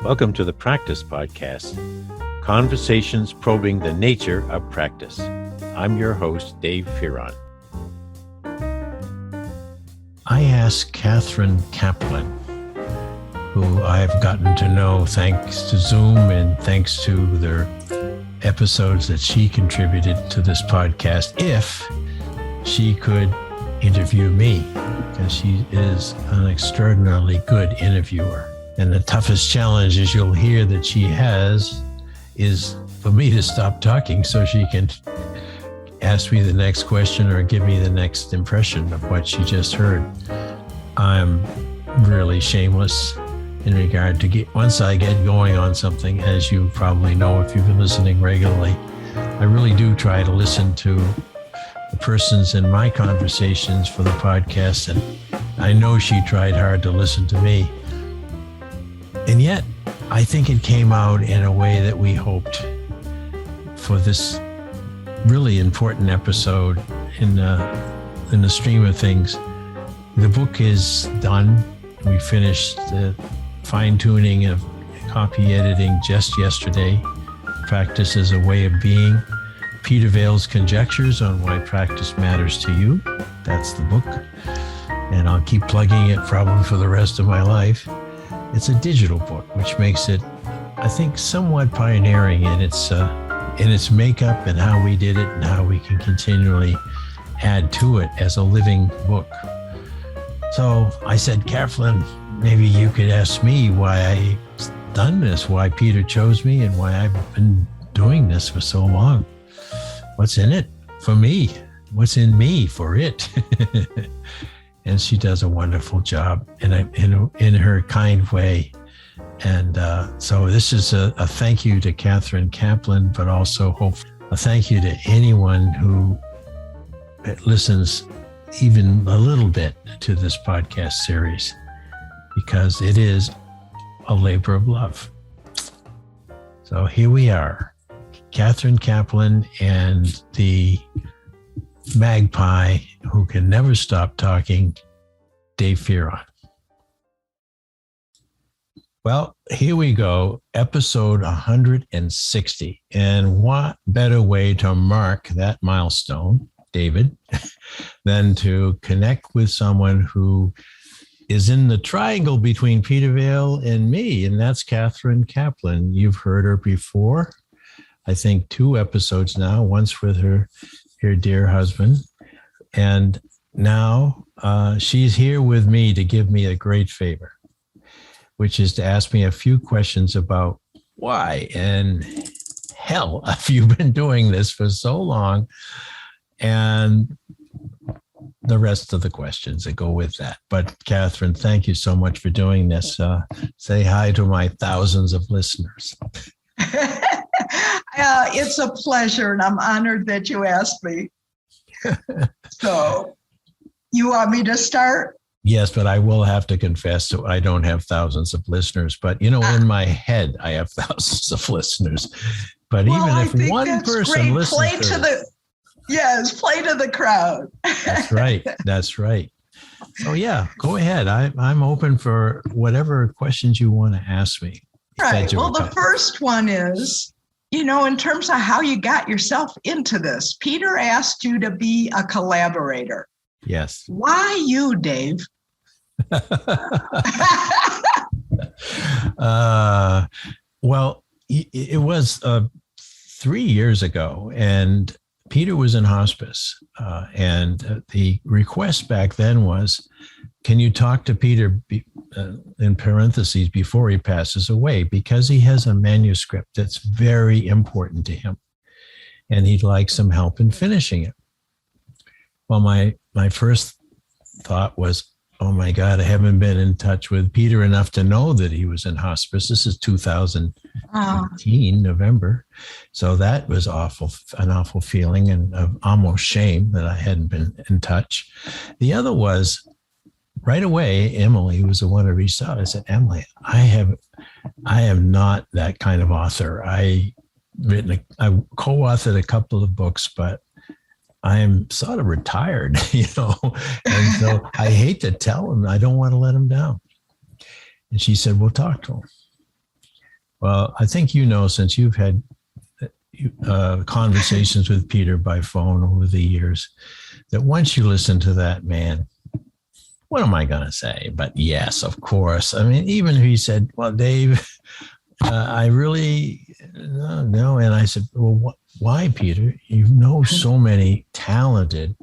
Welcome to the Practice Podcast, conversations probing the nature of practice. I'm your host, Dave Fearon. I asked Kathryn Kaplan, who I've gotten to know thanks to Zoom and thanks to their episodes that she contributed to this podcast, if she could interview me, because she is an extraordinarily good interviewer. And the toughest challenge, as you'll hear that she has, is for me to stop talking so she can ask me the next question or give me the next impression of what she just heard. I'm really shameless in regard to once I get going on something, as you probably know if you've been listening regularly, I really do try to listen to the persons in my conversations for the podcast, and I know she tried hard to listen to me. And yet, I think it came out in a way that we hoped for this really important episode in the stream of things. The book is done. We finished the fine-tuning of copy editing just yesterday. Practice is a Way of Being. Peter Vaill's Conjectures on Why Practice Matters to You. That's the book. And I'll keep plugging it probably for the rest of my life. It's a digital book, which makes it, I think, somewhat pioneering in its makeup and how we did it and how we can continually add to it as a living book. So I said, Kathryn, maybe you could ask me why I've done this, why Peter chose me, and why I've been doing this for so long. What's in it for me? What's in me for it? And she does a wonderful job in her kind way. And so this is a thank you to Kathryn Kaplan, but also a thank you to anyone who listens even a little bit to this podcast series, because it is a labor of love. So here we are, Kathryn Kaplan and the magpie who can never stop talking, Dave Fearon. Well, here we go, episode 160. And what better way to mark that milestone, David, than to connect with someone who is in the triangle between Peter Vaill and me, and that's Kathryn Kaplan. You've heard her before, I think 2 episodes now, once with her dear husband. And now she's here with me to give me a great favor, which is to ask me a few questions about why in hell have you been doing this for so long, and the rest of the questions that go with that. But Kathryn, thank you so much for doing this. Say hi to my thousands of listeners. It's a pleasure, and I'm honored that you asked me. So, you want me to start? Yes, but I will have to confess, so I don't have thousands of listeners. But, in my head, I have thousands of listeners. But even if one person listens play to the crowd. That's right. So, yeah, go ahead. I'm open for whatever questions you want to ask me. Right. Well, the first one is, in terms of how you got yourself into this, Peter asked you to be a collaborator. Yes. Why you, Dave? Well, it was 3 years ago, and Peter was in hospice. And the request back then was, can you talk to Peter, in parentheses, before he passes away, because he has a manuscript that's very important to him, and he'd like some help in finishing it. Well, my first thought was, oh my God, I haven't been in touch with Peter enough to know that he was in hospice. This is 2018, November. So that was an awful feeling, and of almost shame that I hadn't been in touch. The other was, right away, Emily was the one who reached out. I said, Emily, I am not that kind of author. I co-authored a couple of books, but I am sort of retired, and so I hate to tell him. I don't want to let him down. And she said, well, talk to him. Well, I think since you've had conversations with Peter by phone over the years, that once you listen to that man, what am I going to say? But yes, of course. I mean, even if he said, well, Dave, I really no. And I said, well, why, Peter? You know so many talented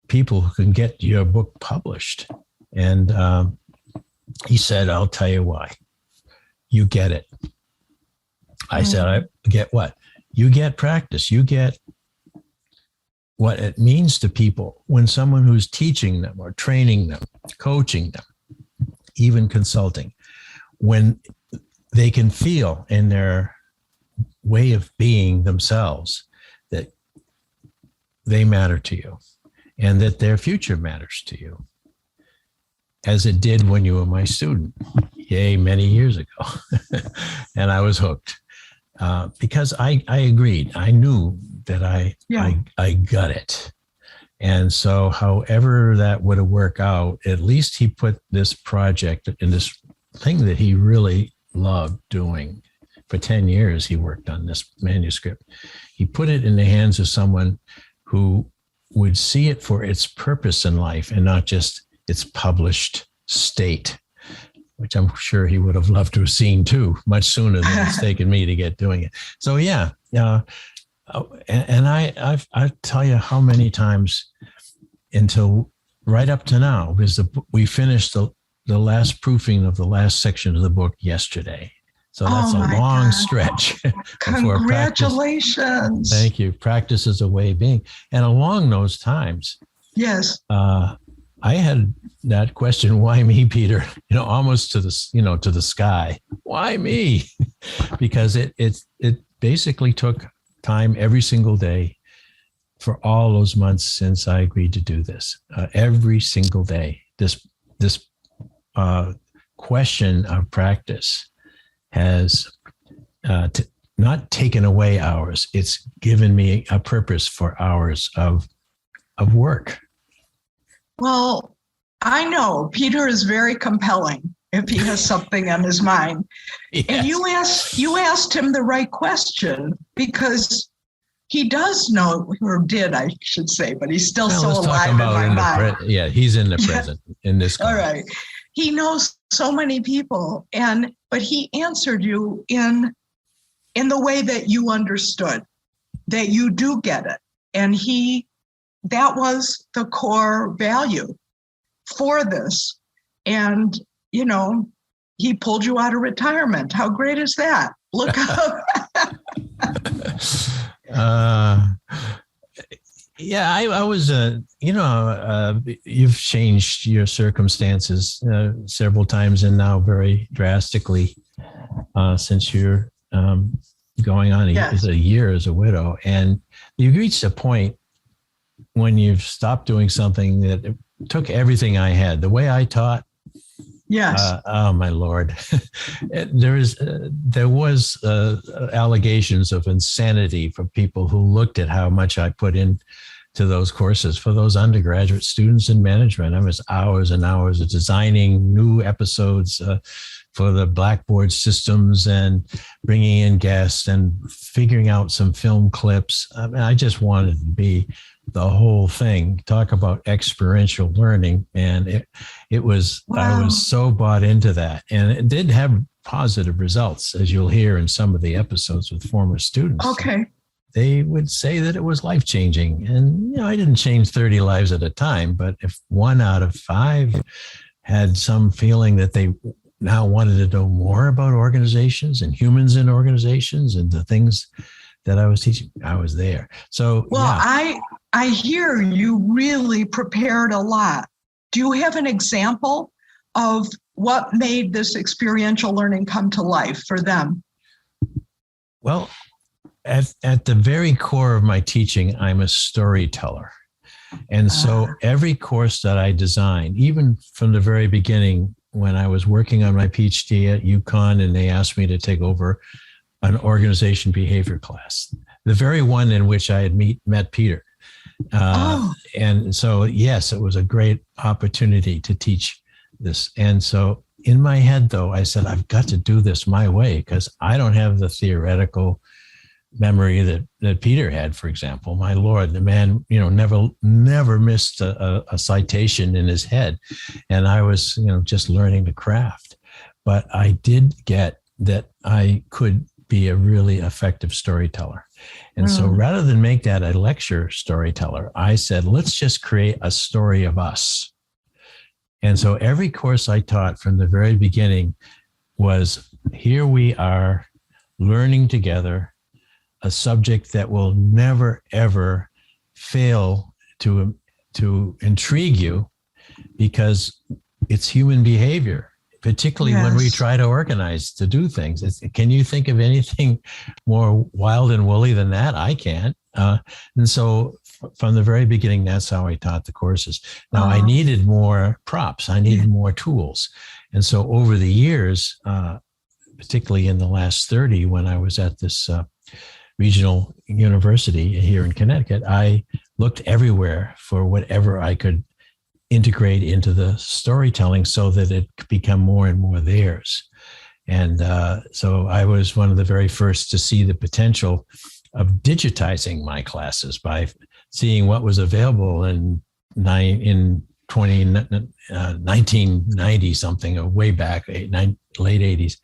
people who can get your book published. And he said, I'll tell you why. You get it. I said, I get what? You get practice. You get what it means to people when someone who's teaching them or training them, coaching them, even consulting, when they can feel in their way of being themselves that they matter to you and that their future matters to you, as it did when you were my student, many years ago. And I was hooked because I agreed. I knew that I got it. And so however that would have worked out, at least he put this project in this thing that he really loved doing. For 10 years, he worked on this manuscript. He put it in the hands of someone who would see it for its purpose in life and not just its published state, which I'm sure he would have loved to have seen too, much sooner than it's taken me to get doing it. So and I tell you how many times until right up to now, because we finished the last proofing of the last section of the book yesterday. So that's a long stretch. Congratulations. Thank you. Practice is a way of being. And along those times, yes, I had that question, why me, Peter? Almost to the sky. Why me? Because it basically took time every single day for all those months since I agreed to do this. Every single day, this question of practice has not taken away hours. It's given me a purpose for hours of work. Well, I know Peter is very compelling if he has something on his mind. Yes. And you asked him the right question because he does know, or did, I should say, but he's still so alive in my mind. He's in the present in this. All right. He knows so many people, but he answered you in the way that you understood, that you do get it. And that was the core value for this. And, he pulled you out of retirement. How great is that? Look up. I was, you've changed your circumstances several times and now very drastically since you're going on a year as a widow. And you reached a point when you've stopped doing something that took everything I had, the way I taught. Yes. Oh my Lord. There was allegations of insanity from people who looked at how much I put in to those courses for those undergraduate students in management. I was hours and hours of designing new episodes for the Blackboard systems and bringing in guests and figuring out some film clips. I mean, I just wanted to be the whole thing. Talk about experiential learning. And it was, wow. I was so bought into that. And it did have positive results, as you'll hear in some of the episodes with former students. Okay. They would say that it was life-changing. And, I didn't change 30 lives at a time, but if 1 out of 5 had some feeling that they now wanted to know more about organizations and humans in organizations and the things that I was teaching, I was there. So, I hear you really prepared a lot. Do you have an example of what made this experiential learning come to life for them? Well, at the very core of my teaching, I'm a storyteller. And so every course that I designed, even from the very beginning, when I was working on my PhD at UConn and they asked me to take over an organization behavior class, the very one in which I had met Peter. And so, yes, it was a great opportunity to teach this. And so in my head, though, I said, I've got to do this my way because I don't have the theoretical memory that Peter had, for example. My Lord, the man, never missed a citation in his head. And I was, just learning the craft. But I did get that I could be a really effective storyteller. And so rather than make that a lecture storyteller, I said, let's just create a story of us. And so every course I taught from the very beginning was, here we are learning together a subject that will never, ever fail to intrigue you, because it's human behavior, particularly when we try to organize to do things. Can you think of anything more wild and woolly than that? I can't. And so from the very beginning, that's how I taught the courses. Now, I needed more props. I needed more tools. And so over the years, particularly in the last 30, when I was at this regional university here in Connecticut, I looked everywhere for whatever I could integrate into the storytelling so that it could become more and more theirs. And so I was one of the very first to see the potential of digitizing my classes by seeing what was available in 1990 something, or way back, late 80s.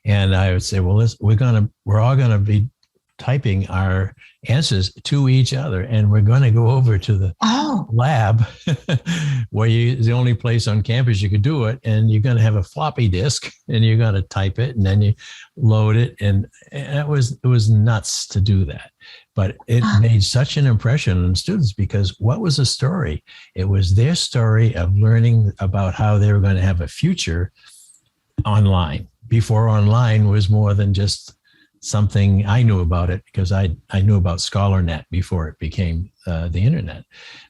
And I would say, well, we're all going to be typing our answers to each other, and we're going to go over to the lab where the only place on campus you could do it, and you're going to have a floppy disk, and you're going to type it, and then you load it, and it was nuts to do that. But it made such an impression on students, because what was a story? It was their story of learning about how they were going to have a future online, before online was more than just something. I knew about it because I knew about ScholarNet before it became the internet,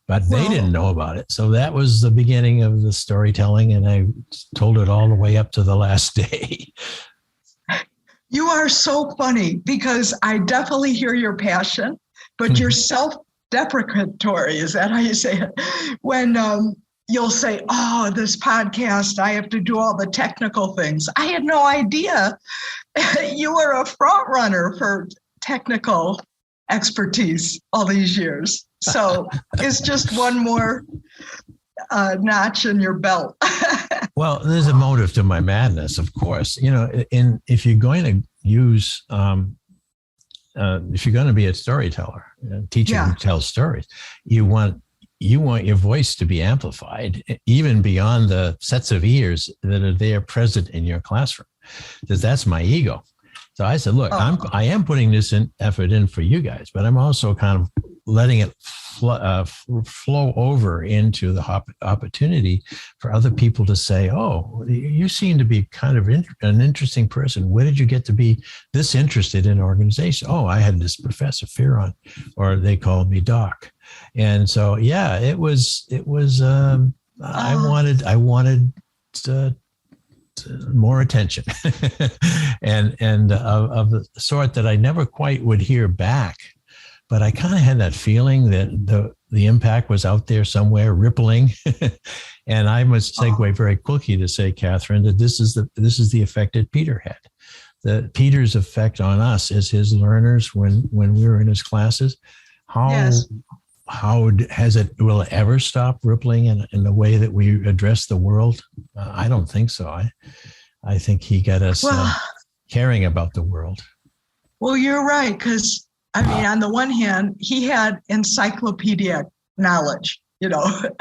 but they didn't know about it. So that was the beginning of the storytelling, and I told it all the way up to the last day. You are so funny, because I definitely hear your passion, but you're self-deprecatory. Is that how you say it? When you'll say, oh, this podcast, I have to do all the technical things. I had no idea you were a front runner for technical expertise all these years. So it's just one more notch in your belt. Well, there's a motive to my madness, of course. If you're going to use, if you're going to be a storyteller, a teacher who tells stories, you want your voice to be amplified, even beyond the sets of ears that are there present in your classroom. Because that's my ego. So I said, look, I am putting this effort in for you guys, but I'm also kind of letting it flow over into the opportunity for other people to say, oh, you seem to be kind of an interesting person. Where did you get to be this interested in organization? Oh, I had this Professor Fearon, or they called me Doc. And so, it was, I wanted more attention and of the sort that I never quite would hear back. But I kind of had that feeling that the impact was out there somewhere, rippling. And I must segue very quickly to say, Kathryn, that this is the effect that Peter had. That Peter's effect on us as his learners when we were in his classes. How will it ever stop rippling in the way that we address the world? I don't think so. I think he got us caring about the world. Well, you're right, because on the one hand, he had encyclopedic knowledge, like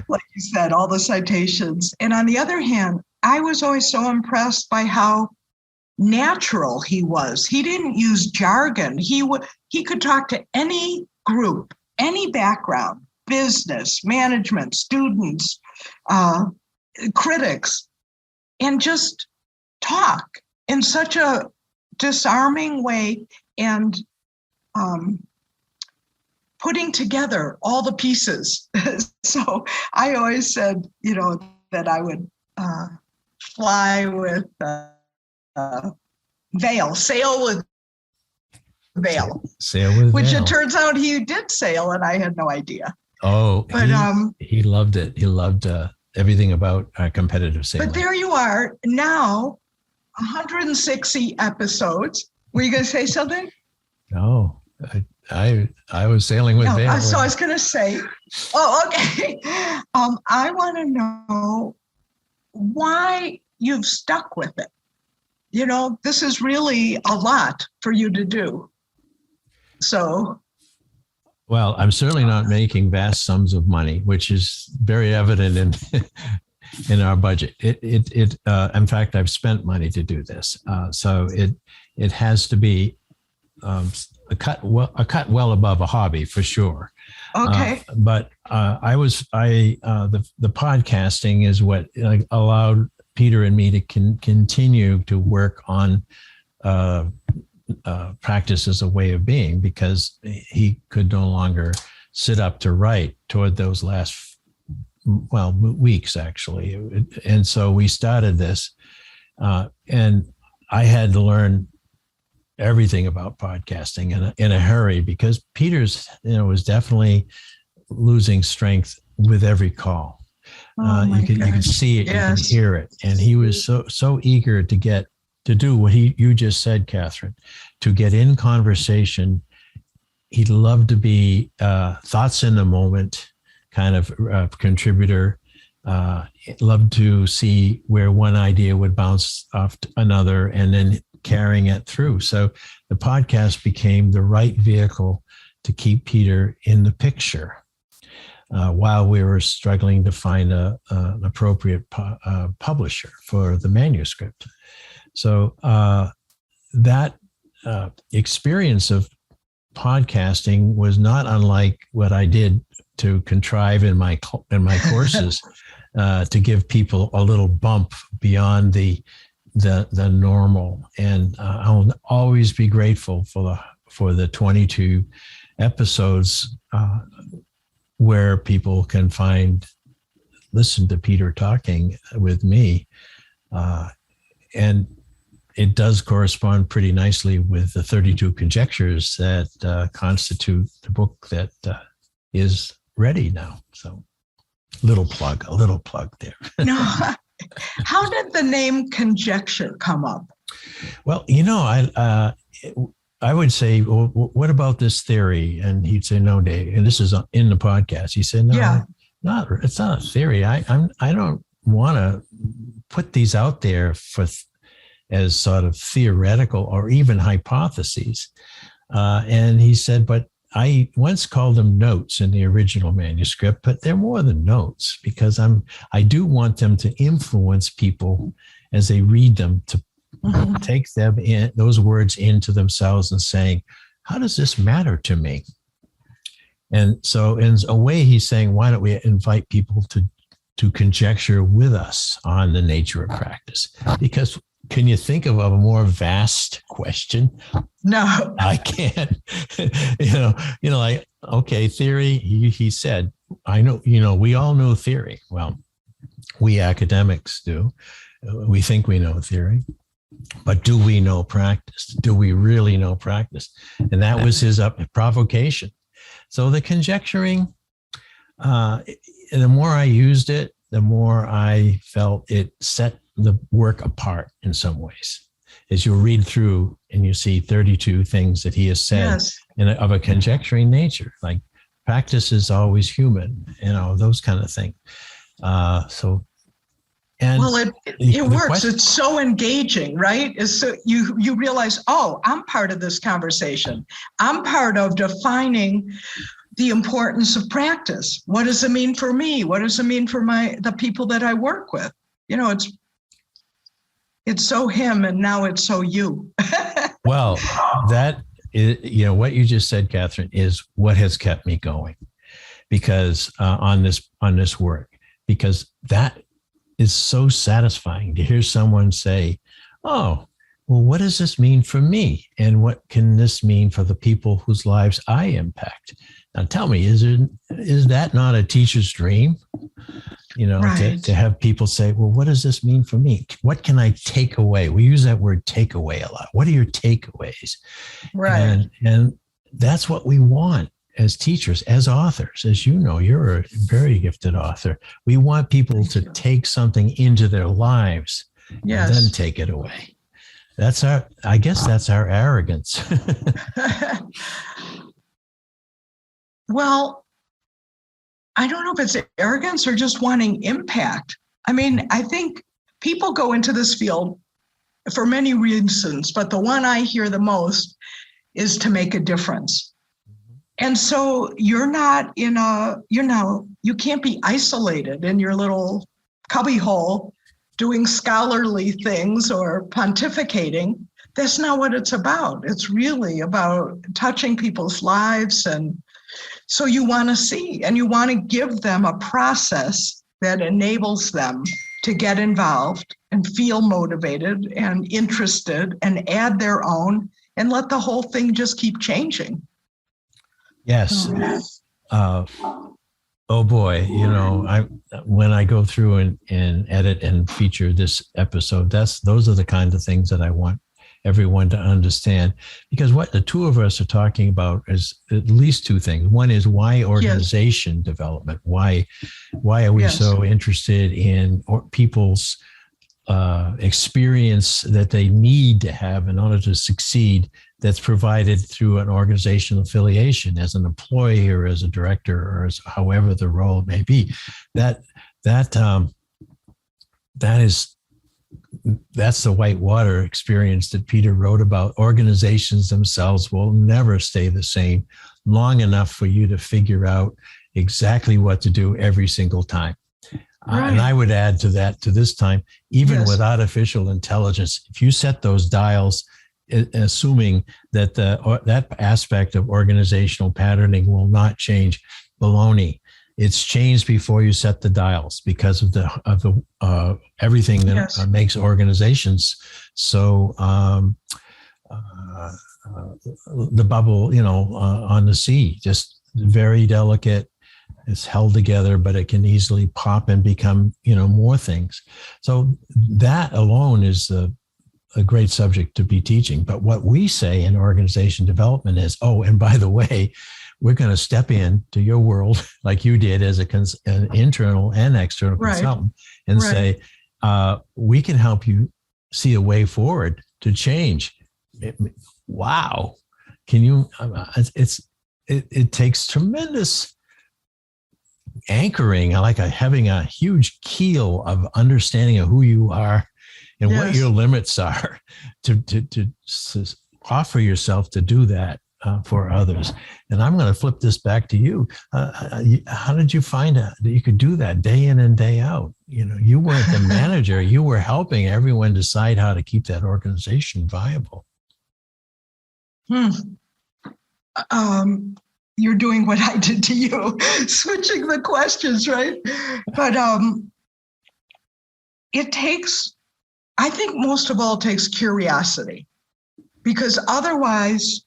you said, all the citations. And on the other hand, I was always so impressed by how natural he was. He didn't use jargon. He could talk to any group, any background, business, management, students, critics, and just talk in such a disarming way, and putting together all the pieces. So I always said, that I would fly with Vaill, sail with Vaill. Sail with which Vaill. It turns out he did sail, and I had no idea. Oh, but he loved it. He loved everything about competitive sailing. But there you are now, 160 episodes. Were you going to say something? No, I was sailing with Vaill. So I was going to say, okay. I want to know why you've stuck with it. You know, this is really a lot for you to do. So. Well, I'm certainly not making vast sums of money, which is very evident in our budget. In fact, I've spent money to do this. So it has to be a cut well above a hobby for sure. Okay. But the podcasting is what allowed Peter and me to continue to work on practice as a way of being, because he could no longer sit up to write toward those last, weeks actually. And so we started this, and I had to learn everything about podcasting in a hurry, because Peter's, was definitely losing strength with every call. You can see it, yes. You can hear it. And he was so eager to do what you just said, Kathryn, to get in conversation. He loved to be thoughts in the moment kind of contributor. Loved to see where one idea would bounce off to another and then carrying it through. So the podcast became the right vehicle to keep Peter in the picture while we were struggling to find an appropriate publisher for the manuscript. So that experience of podcasting was not unlike what I did to contrive in my courses to give people a little bump beyond the normal. And I'll always be grateful for the 22 episodes where people can listen to Peter talking with me. And it does correspond pretty nicely with the 32 conjectures that constitute the book that is ready now. So a little plug there. No, how did the name conjecture come up? Well, I would say, well, what about this theory? And he'd say, no, Dave. And this is in the podcast. He said, no, it's not a theory. I don't want to put these out there as sort of theoretical or even hypotheses. And he said, but I once called them notes in the original manuscript, but they're more than notes, because I do want them to influence people as they read them, to take them in, those words into themselves and saying, how does this matter to me? And so in a way, he's saying, why don't we invite people to conjecture with us on the nature of practice? Because can you think of a more vast question? No, I can't. Like, okay, theory. He said, I know. We all know theory. Well, we academics do. We think we know theory, but do we know practice? Do we really know practice? And that was his provocation. So the conjecturing, the more I used it, the more I felt it set the work apart in some ways. As you read through and you see 32 things that he has said, yes, of a conjecturing nature, like practice is always human, those kind of things. It works. It's so engaging, right? So you realize, I'm part of this conversation. I'm part of defining the importance of practice. What does it mean for me? What does it mean for the people that I work with? It's so him, and now it's so you. Well, that is, what you just said, Kathryn, is what has kept me going, because on this work, because that is so satisfying to hear someone say, oh, well, what does this mean for me? And what can this mean for the people whose lives I impact? Now, tell me, is that not a teacher's dream? Right. to have people say, well, what does this mean for me? What can I take away? We use that word takeaway a lot. What are your takeaways? Right. And that's what we want. as teachers, as authors, as you know, you're a very gifted author. We want people to take something into their lives and then take it away. I guess that's our arrogance. Well, I don't know if it's arrogance or just wanting impact. I mean, I think people go into this field for many reasons, but the one I hear the most is to make a difference. And so you can't be isolated in your little cubbyhole doing scholarly things or pontificating. That's not what it's about. It's really about touching people's lives. And so you want to see, and you want to give them a process that enables them to get involved and feel motivated and interested and add their own and let the whole thing just keep changing. Yes. Oh boy, when I go through and edit and feature this episode, those are the kind of things that I want everyone to understand, because what the two of us are talking about is at least two things. One is why organization development. Why are we so interested in people's experience that they need to have in order to succeed, that's provided through an organizational affiliation as an employee or as a director or as however the role may be. That's the whitewater experience that Peter wrote about. Organizations themselves will never stay the same long enough for you to figure out exactly what to do every single time. Right. And I would add to that, to this time, even with artificial intelligence, if you set those dials, assuming that that aspect of organizational patterning will not change, baloney. It's changed before you set the dials because of the everything that makes organizations so the bubble, on the sea, just very delicate. It's held together, but it can easily pop and become, more things. So that alone is a great subject to be teaching. But what we say in organization development is, and by the way, we're going to step in to your world like you did as an internal and external consultant and say, we can help you see a way forward to change. Wow. Can you, it takes tremendous anchoring, like having a huge keel of understanding of who you are and what your limits are to offer yourself to do that for others. And I'm going to flip this back to you. How did you find out that you could do that day in and day out? You weren't the manager. You were helping everyone decide how to keep that organization viable. You're doing what I did to you, switching the questions, right? But it takes, I think most of all, it takes curiosity, because otherwise,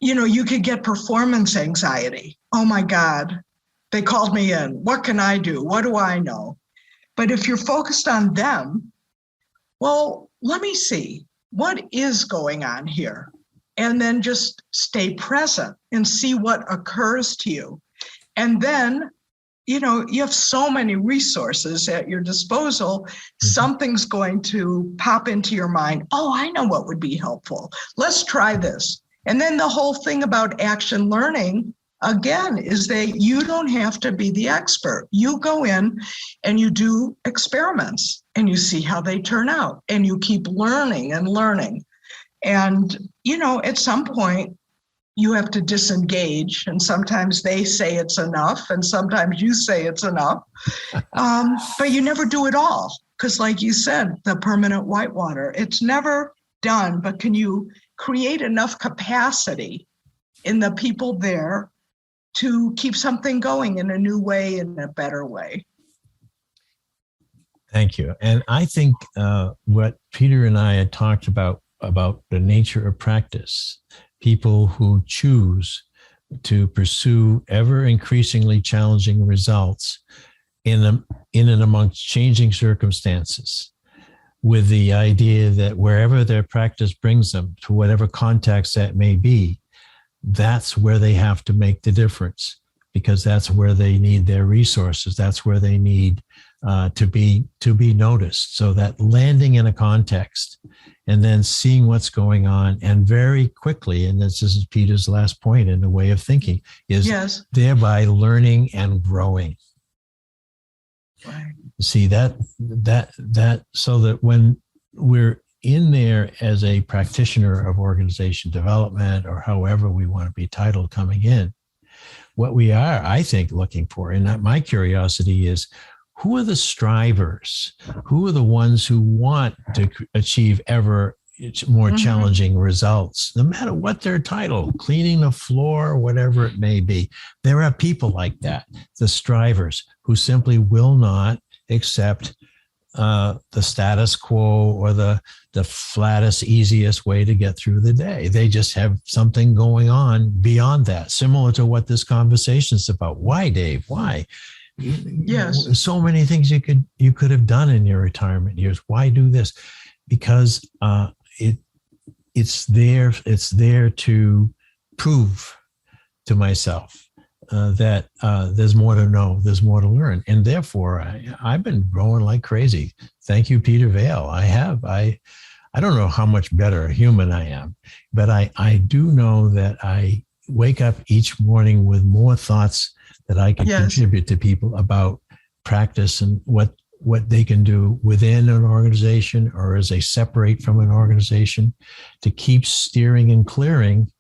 you could get performance anxiety. Oh my God, they called me in. What can I do? What do I know? But if you're focused on them, well, let me see, what is going on here? And then just stay present and see what occurs to you. And then, you have so many resources at your disposal. Something's going to pop into your mind. Oh, I know what would be helpful. Let's try this. And then the whole thing about action learning, again, is that you don't have to be the expert. You go in and you do experiments and you see how they turn out and you keep learning and learning. And, at some point you have to disengage, and sometimes they say it's enough and sometimes you say it's enough. But you never do it all. Because like you said, the permanent whitewater, it's never done, but can you create enough capacity in the people there to keep something going in a new way, in a better way? Thank you. And I think what Peter and I had talked about the nature of practice, people who choose to pursue ever increasingly challenging results in and amongst changing circumstances, with the idea that wherever their practice brings them, to whatever context that may be, that's where they have to make the difference, because that's where they need their resources. That's where they need to be noticed. So that landing in a context and then seeing what's going on, and very quickly, and this is Peter's last point in the way of thinking, is Yes. thereby learning and growing. Right. See that so that when we're in there as a practitioner of organization development, or however we want to be titled coming in, what we are, I think, looking for, and my curiosity is, who are the strivers? Who are the ones who want to achieve ever more challenging results, no matter what their title, cleaning the floor, whatever it may be? There are people like that, the strivers, who simply will not accept the status quo or the flattest, easiest way to get through the day. They just have something going on beyond that, similar to what this conversation is about. Why, Dave? Why? Yes. So many things you could have done in your retirement years. Why do this? Because it's there to prove to myself that there's more to know, there's more to learn, and therefore I've been growing like crazy. Thank you, Peter Vaill. I don't know how much better a human I am, but I do know that I wake up each morning with more thoughts that I can contribute to people about practice and what they can do within an organization or as they separate from an organization to keep steering and clearing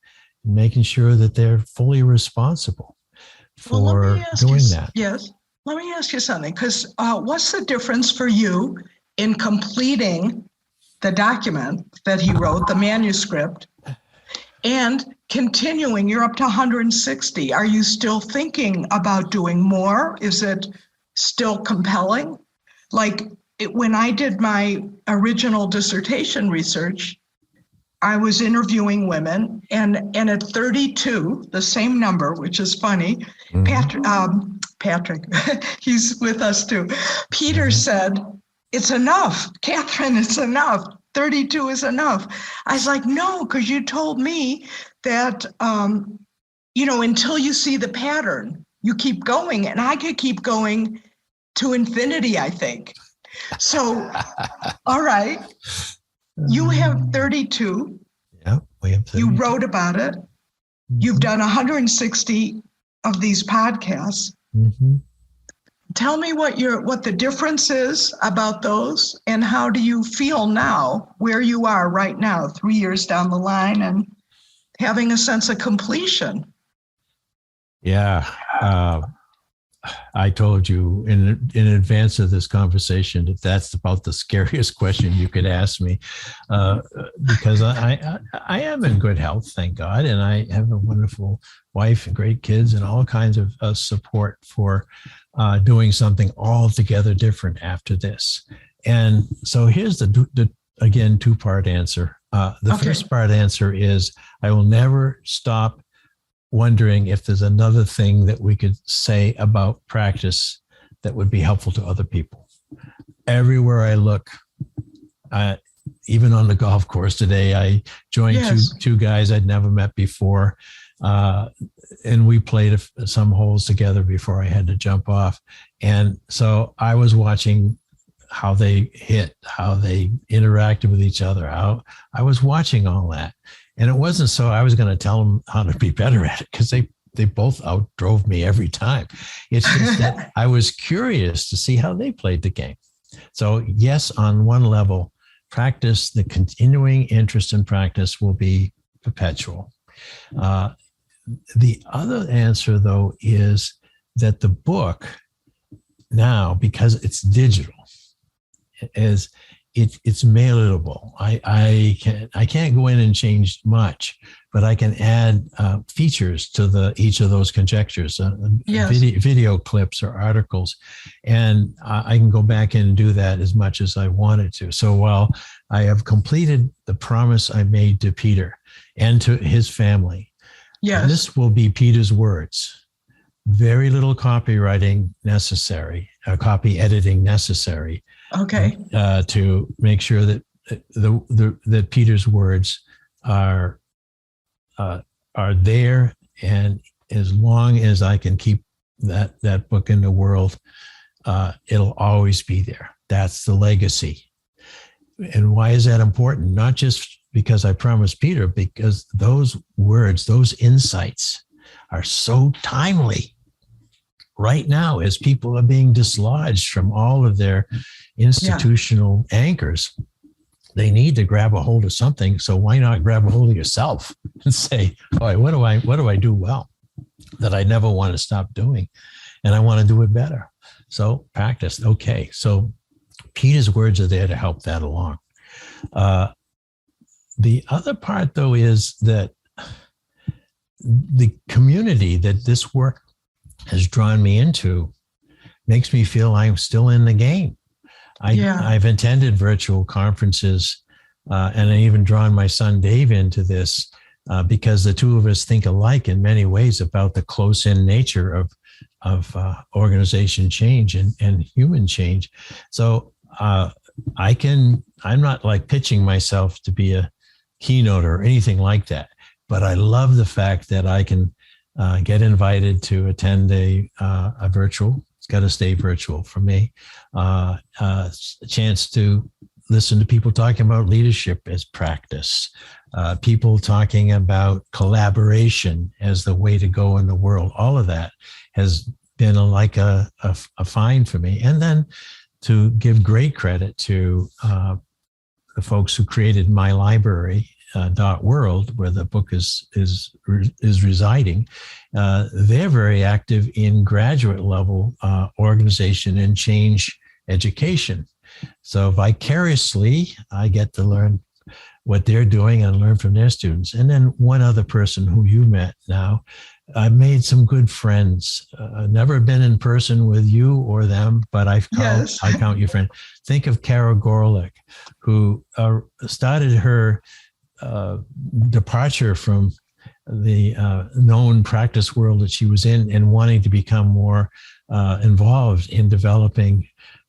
and making sure that they're fully responsible for doing that. Yes. Let me ask you something, because what's the difference for you in completing the document that he wrote, the manuscript, and continuing? You're up to 160. Are you still thinking about doing more? Is it still compelling? Like when I did my original dissertation research, I was interviewing women, and at 32, the same number, which is funny, Patrick, he's with us too. Peter said, "It's enough, Kathryn, it's enough. 32 is enough." I was like, "No, because you told me that, until you see the pattern, you keep going, and I could keep going to infinity, I think." So, all right, you have 32. Yeah, we have 32. You wrote about it. You've done 160 of these podcasts. Mm-hmm. Tell me what the difference is about those, and how do you feel now, where you are right now, 3 years down the line, and having a sense of completion? Yeah. I told you in advance of this conversation that's about the scariest question you could ask me, because I am in good health, thank God, and I have a wonderful wife and great kids and all kinds of support for doing something altogether different after this. And so here's the again, two-part answer. The first part answer is I will never stop wondering if there's another thing that we could say about practice that would be helpful to other people. Everywhere I look, even on the golf course today, I joined two guys I'd never met before, and we played some holes together before I had to jump off. And so I was watching how they hit, how they interacted with each other, how I was watching all that. And it wasn't so I was going to tell them how to be better at it, because they both outdrove me every time. It's just that I was curious to see how they played the game. So yes, on one level, practice, the continuing interest in practice will be perpetual. The other answer, though, is that the book now, because it's digital, it's mailable. I can't go in and change much, but I can add features to each of those conjectures, video clips or articles, and I can go back in and do that as much as I wanted to. So while I have completed the promise I made to Peter and to his family, this will be Peter's words. Very little copywriting necessary, copy editing necessary. To make sure that that Peter's words are are there, and as long as I can keep that book in the world, it'll always be there. That's the legacy. And why is that important? Not just because I promised Peter, because those words, those insights are so timely right now as people are being dislodged from all of their institutional anchors. They need to grab a hold of something. So why not grab a hold of yourself and say, all right, what do I do well that I never want to stop doing? And I want to do it better. So practice. Okay. So Peter's words are there to help that along. The other part, though, is that the community that this work has drawn me into makes me feel I'm still in the game. I've attended virtual conferences, and I even drawn my son Dave into this because the two of us think alike in many ways about the close-in nature of organization change and human change. So I'm not like pitching myself to be a keynote or anything like that, but I love the fact that I can get invited to attend a virtual. It's got to stay virtual for me. A chance to listen to people talking about leadership as practice, people talking about collaboration as the way to go in the world. All of that has been like a find for me. And then to give great credit to the folks who created mylibrary.world, where the book is residing. They're very active in graduate level organization and change education. So vicariously, I get to learn what they're doing and learn from their students. And then one other person who you met now, I've made some good friends. Never been in person with you or them, but I count you friend. Think of Kara Gorlick, who started her departure from the known practice world that she was in and wanting to become more involved in developing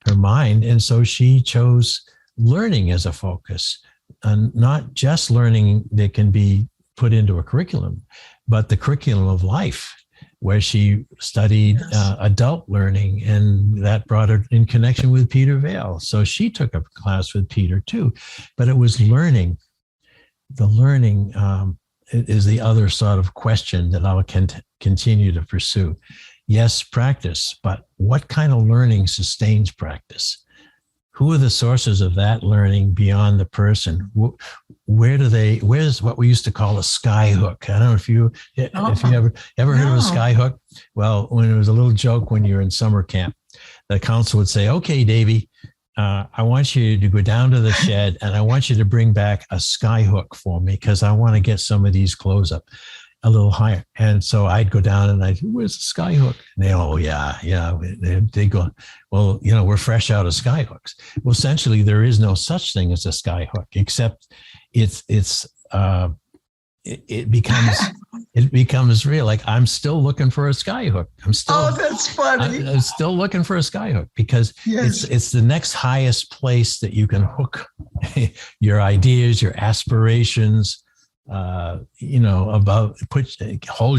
her mind. And so she chose learning as a focus, and not just learning that can be put into a curriculum, but the curriculum of life, where she studied adult learning, and that brought her in connection with Peter Vaill. So she took a class with Peter too, but it was learning. The learning is the other sort of question that I'll continue to pursue. Yes, practice, but what kind of learning sustains practice? Who are the sources of that learning beyond the person? Where's what we used to call a sky hook? I don't know if you ever heard of a sky hook? Well, when it was a little joke when you're in summer camp, the council would say, okay, Davey, I want you to go down to the shed and I want you to bring back a sky hook for me because I want to get some of these clothes up a little higher. And so I'd go down and I'd, where's the sky hook? And they, oh, yeah. They go, well, we're fresh out of sky hooks. Well, essentially, there is no such thing as a sky hook, except it becomes real. Like, I'm still looking for a sky hook. That's funny. I'm still looking for a sky hook because it's the next highest place that you can hook your ideas, your aspirations, hold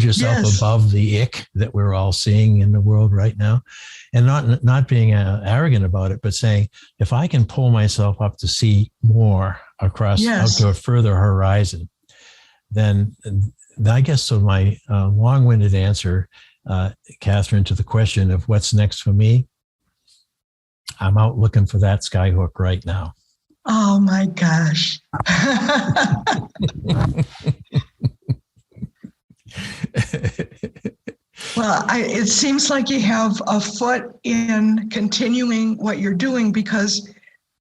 yourself above the ick that we're all seeing in the world right now, and not being arrogant about it, but saying, if I can pull myself up to see more across out to a further horizon, then I guess so. My long-winded answer, Kathryn, to the question of what's next for me, I'm out looking for that sky hook right now. Oh my gosh. Well, it seems like you have a foot in continuing what you're doing, because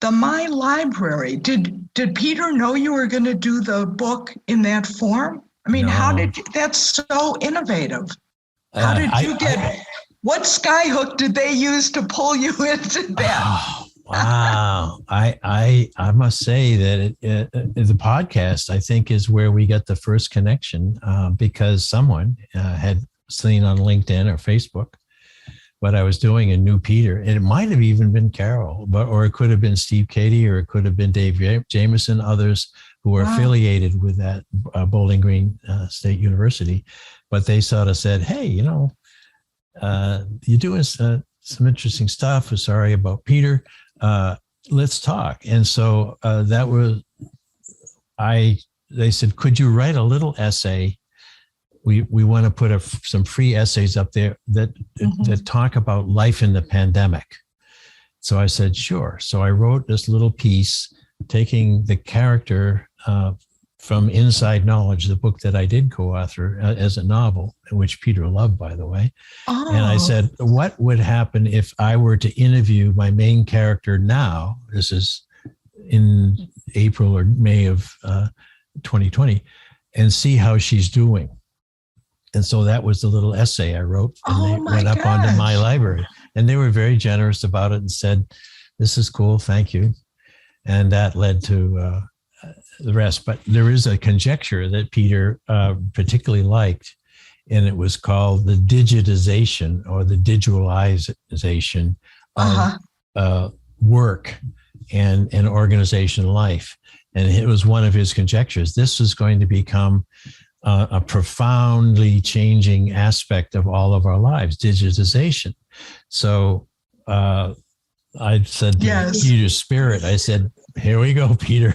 the My Library, did Peter know you were going to do the book in that form? I mean, No. That's so innovative. How did you what skyhook did they use to pull you into that? Oh, wow. I must say that the podcast, I think, is where we got the first connection, because someone had seen on LinkedIn or Facebook what I was doing and knew Peter. And it might have even been Carol, or it could have been Steve Cady, or it could have been Dave Jameson, others who were Wow. affiliated with that Bowling Green State University, but they sort of said, "Hey, you're doing some interesting stuff. We're sorry about Peter. Let's talk." And so that was They said, "Could you write a little essay? We want to put some free essays up there that talk about life in the pandemic." So I said, "Sure." So I wrote this little piece, taking the character from Inside Knowledge, the book that I did co-author as a novel, which Peter loved, by the way. Oh. And I said, what would happen if I were to interview my main character now? This is in April or May of 2020, and see how she's doing. And so that was the little essay I wrote, and they went up onto my library, and they were very generous about it and said, "This is cool, thank you." And that led to the rest. But there is a conjecture that Peter particularly liked, and it was called the digitization or the digitalization of work and organization life. And it was one of his conjectures. This is going to become a profoundly changing aspect of all of our lives, digitization. So I said to Peter's spirit, I said, "Here we go, Peter."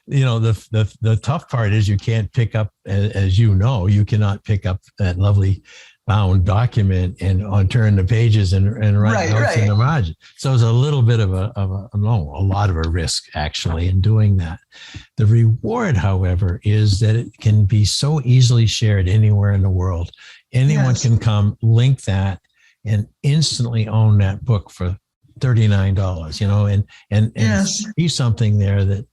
The tough part is you can't pick up, as you cannot pick up that lovely bound document and turn the pages and write notes in the margin. So it's a little bit of a lot of a risk actually in doing that. The reward, however, is that it can be so easily shared anywhere in the world. Anyone can come, link that, and instantly own that book for $39, and see something there that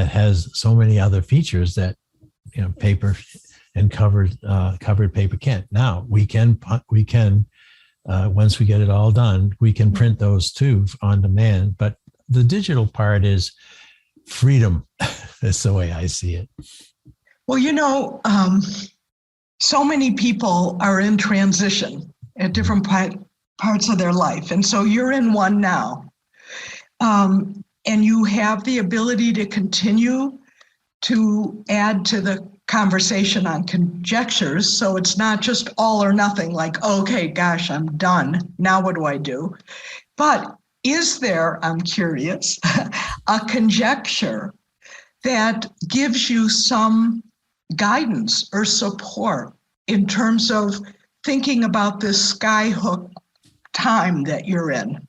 has so many other features that paper and covered paper can't. Now we can once we get it all done, we can print those too on demand. But the digital part is freedom. That's the way I see it. Well, so many people are in transition at different parts of their life. And so you're in one now. And you have the ability to continue to add to the conversation on conjectures. So it's not just all or nothing, like, okay, gosh, I'm done. Now what do I do? But is there, I'm curious, a conjecture that gives you some guidance or support in terms of thinking about this skyhook time that you're in?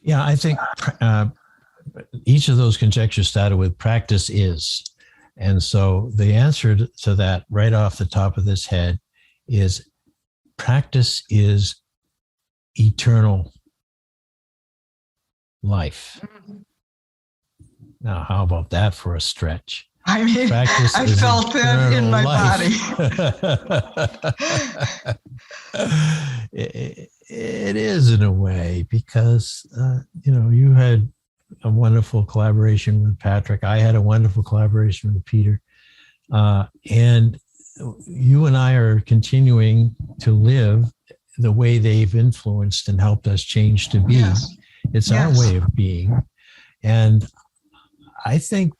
Yeah, I think each of those conjectures started with practice is. And so the answer to that right off the top of this head is practice is eternal life. Now, how about that for a stretch? I mean, practice I felt that in my body. It is in a way, because, you had a wonderful collaboration with Patrick. I had a wonderful collaboration with Peter. And you and I are continuing to live the way they've influenced and helped us change to be. Yes. It's our way of being. And I think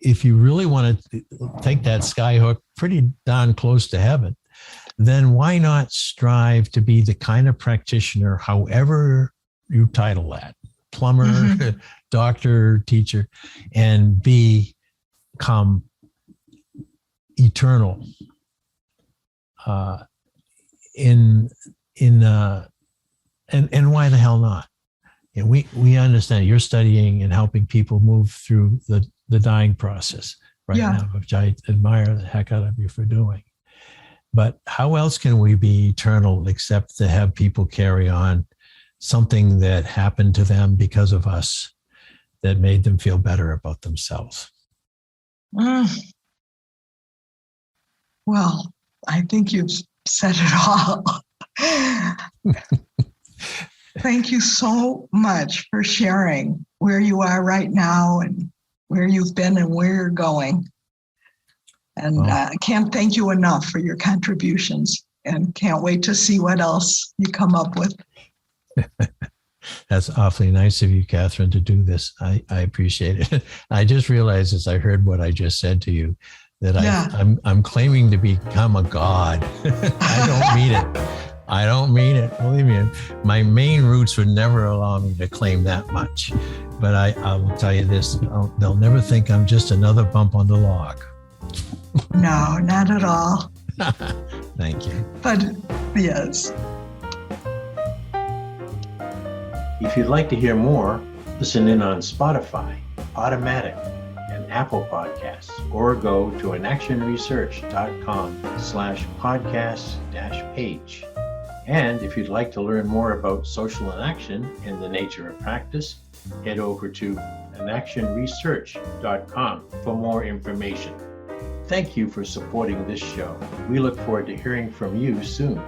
if you really want to take that skyhook pretty darn close to heaven, then why not strive to be the kind of practitioner, however you title that, plumber, doctor, teacher, and become eternal and why the hell not? And we understand you're studying and helping people move through the dying process right now, which I admire the heck out of you for doing. But how else can we be eternal except to have people carry on something that happened to them because of us that made them feel better about themselves? Well, I think you've said it all. Thank you so much for sharing where you are right now and where you've been and where you're going. And I can't thank you enough for your contributions, and can't wait to see what else you come up with. That's awfully nice of you, Kathryn, to do this. I appreciate it. I just realized as I heard what I just said to you that Yeah. I'm claiming to become a god. I don't mean it. I don't mean it. Believe me, my main roots would never allow me to claim that much. But I will tell you this, they'll never think I'm just another bump on the log. No, not at all. Thank you. But yes. If you'd like to hear more, listen in on Spotify, Automatic, and Apple Podcasts, or go to inactionresearch.com/podcast-page. And if you'd like to learn more about social inaction and the nature of practice, head over to inactionresearch.com for more information. Thank you for supporting this show. We look forward to hearing from you soon.